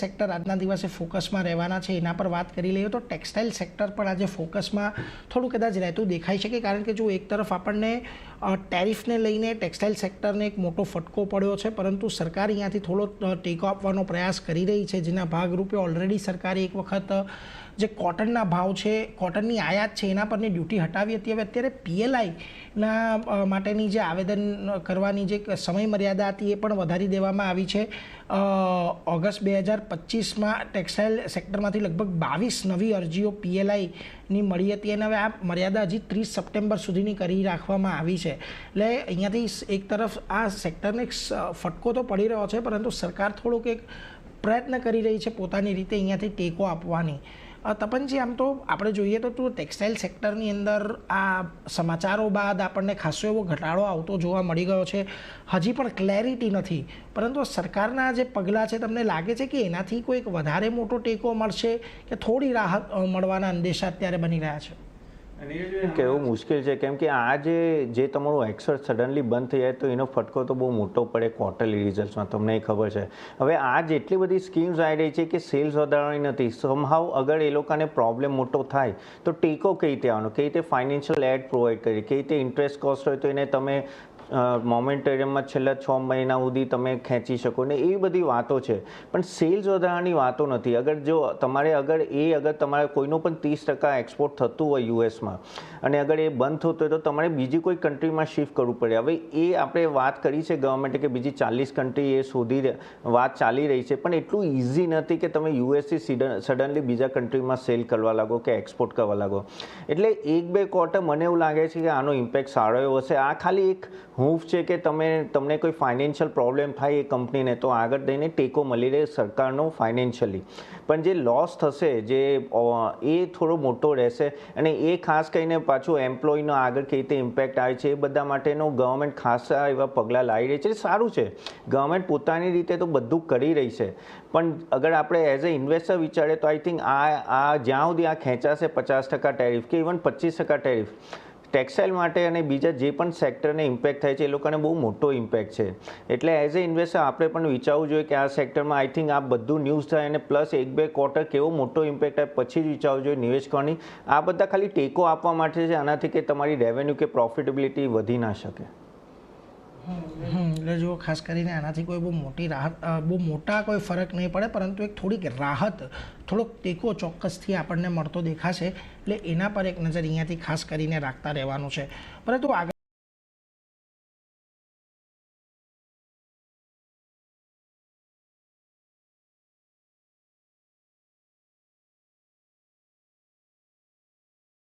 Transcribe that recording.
Sector આજના દિવસે ફોકસમાં રહેવાના છે એના પર વાત કરી લઈએ તો ટેક્સટાઇલ સેક્ટર પણ આજે ફોકસમાં થોડું કદાચ રહેતું દેખાઈ શકે, કારણ કે જો એક તરફ આપણને ટેરિફને લઈને ટેક્સટાઇલ સેક્ટરને એક મોટો ફટકો પડ્યો છે, પરંતુ સરકાર અહીંયાથી થોડો ટેકો આપવાનો પ્રયાસ કરી રહી છે, જેના ભાગરૂપે ઓલરેડી સરકારે એક વખત જે કોટનના ભાવ છે, કોટનની આયાત છે એના પરની ડ્યુટી હટાવી હતી. હવે અત્યારે PLIના માટેની જે આવેદન કરવાની જે સમય મર્યાદા હતી એ પણ વધારી દેવામાં આવી છે. ઓગસ્ટ 2025માં ટેક્સટાઇલ સેક્ટરમાંથી લગભગ 22 નવી અરજીઓ PLIની મળી હતી અને હવે આ મર્યાદા હજી 30 સપ્ટેમ્બર સુધીની કરી રાખવામાં આવી છે. એટલે અહીંયાથી એક તરફ આ સેક્ટરને એક ફટકો તો પડી રહ્યો છે, પરંતુ સરકાર થોડુંક એક પ્રયત્ન કરી રહી છે પોતાની રીતે અહીંયાથી ટેકો આપવાની. તપનજી, આમ તો આપણે જોઈએ તો ટેક્સટાઇલ સેક્ટરની અંદર આ સમાચારો બાદ આપણને ખાસો એવો ઘટાડો આવતો જોવા મળી ગયો છે. હજી પણ ક્લેરિટી નથી, પરંતુ સરકારના જે પગલાં છે તમને લાગે છે કે એનાથી કોઈક વધારે મોટો ટેકો મળશે કે થોડી રાહત મળવાના અંદેશા અત્યારે બની રહ્યા છે? કહેવું મુશ્કેલ છે, કેમ કે આ જે તમારું એક્સપોર્ટ સડનલી બંધ થઈ જાય તો એનો ફટકો તો બહુ મોટો પડે ક્વાર્ટરલી રિઝલ્ટ્સમાં, તમને ખબર છે. હવે આ જેટલી બધી સ્કીમ્સ આવી રહી છે કે સેલ્સ વધારવાની નથી, સમહાવ અગર એ લોકોને પ્રોબ્લેમ મોટો થાય તો ટેકો કઈ રીતે આવવાનો, કઈ રીતે ફાઇનાન્શિયલ એડ પ્રોવાઈડ કરી, કઈ રીતે ઇન્ટરેસ્ટ કોસ્ટ હોય તો એને તમે મોમેન્ટરિયમમાં છેલ્લા 6 મહિના સુધી તમે ખેંચી શકો ને, એવી બધી વાતો છે. પણ સેલ્સ વધારવાની વાતો નથી. અગર તમારે કોઈનું પણ 30% એક્સપોર્ટ થતું હોય યુએસમાં અને અગર એ બંધ થતું હોય તો તમારે બીજી કોઈ કન્ટ્રીમાં શિફ્ટ કરવું પડે. હવે એ આપણે વાત કરી છે ગવર્મેન્ટે કે બીજી 40 કન્ટ્રી એ શોધી વાત ચાલી રહી છે, પણ એટલું ઇઝી નથી કે તમે યુએસથી સડનલી બીજા કન્ટ્રીમાં સેલ કરવા લાગો કે એક્સપોર્ટ કરવા લાગો. એટલે 1-2 ક્વાર્ટર મને એવું લાગે છે કે આનો ઇમ્પેક્ટ સારો એવો હશે. આ ખાલી એક હૂફ છે કે તમને કોઈ ફાઇનાન્શિયલ પ્રોબ્લેમ થાય એ કંપનીને તો આગળ જઈને ટેકો મળી રહે સરકારનો ફાઇનાન્શિયલી, પણ જે લોસ થશે એ થોડો મોટો રહેશે. અને એ ખાસ કરીને પાછું એમ્પ્લોયનો આગળ કઈ રીતે ઇમ્પેક્ટ આવે છે એ બધા માટેનો ગવર્મેન્ટ ખાસા એવા પગલાં લાવી રહી છે. સારું છે, ગવર્મેન્ટ પોતાની રીતે તો બધું કરી રહી છે, પણ અગર આપણે એઝ અ ઇન્વેસ્ટર વિચારીએ તો આઈ થિંક આ જ્યાં સુધી આ ખેંચાશે 50% ટેરિફ કે ઇવન 25% ટેરિફ, ટેક્સટાઇલ માટે અને બીજા જે પણ સેક્ટરને ઇમ્પેક્ટ થાય છે એ લોકોને બહુ મોટો ઇમ્પેક્ટ છે. એટલે એઝ અ ઇન્વેસ્ટર આપણે પણ વિચારવું જોઈએ કે આ સેક્ટરમાં આઈ થિંક આ બધું ન્યૂઝ થાય અને પ્લસ 1-2 ક્વાર્ટર કેવો મોટો ઇમ્પેક્ટ થાય પછી જ વિચારવું જોઈએ નિવેશ કરવાની. આ બધા ખાલી ટેકો આપવા માટે છે, આનાથી કે તમારી રેવન્યુ કે પ્રોફિટેબિલિટી વધી ના શકે. એટલે જો ખાસ કરીને આનાથી કોઈ બહુ મોટા કોઈ ફરક નહીં પડે, પરંતુ એક થોડીક રાહત, થોડોક ટેકો ચોક્કસથી આપણને મળતો દેખાશે. એટલે એના પર એક નજર અહીંયાથી ખાસ કરીને રાખતા રહેવાનું છે. પરંતુ આગળ